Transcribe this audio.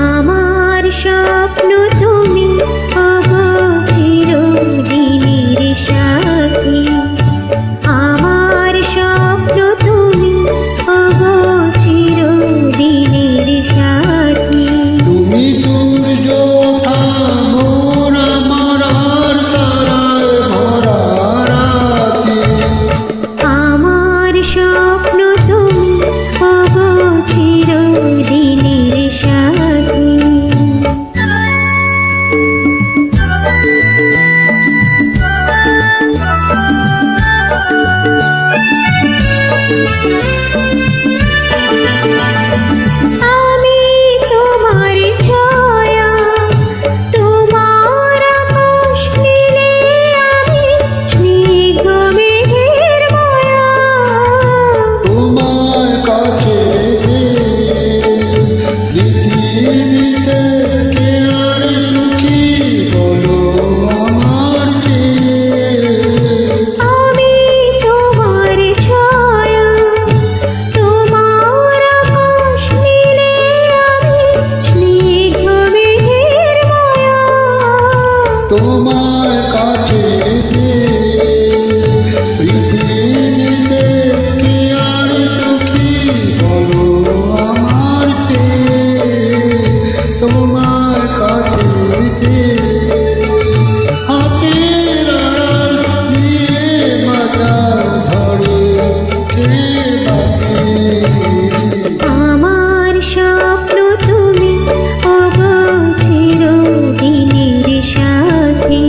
আমার স্বপ্ন তুমি ওগো চিরদিনের সাথী। আমার স্বপ্ন তুমি ওগো চিরদিনের সাথী। তুমি সূর্য ওঠা মোর আমার আর তারায় ভরা রাতি। আমার স্বপ্ন তুমি ওগো চিরদিনের সাথী। আমি তোমার ছায়া, তোমার আকাশ নীলে আমি স্নিগ্ধ মেঘের মায়া। তোমার কাছে পৃথিবীতে কে আর সুখী বলো আমার চেয়ে। আমি তোমার ছায়া, তোমার আকাশ নীলে আমি স্নিগ্ধ মেঘের মায়া। তোমার কাছে পৃথিবীতে কে আর সুখী বলো আমার চেয়ে। তোমার কাছে হাতের আড়াল দিয়ে মাথার ধরে কে বাঁধে। আমার স্বপ্ন তুমি ওগো চিরদিনের সাথী।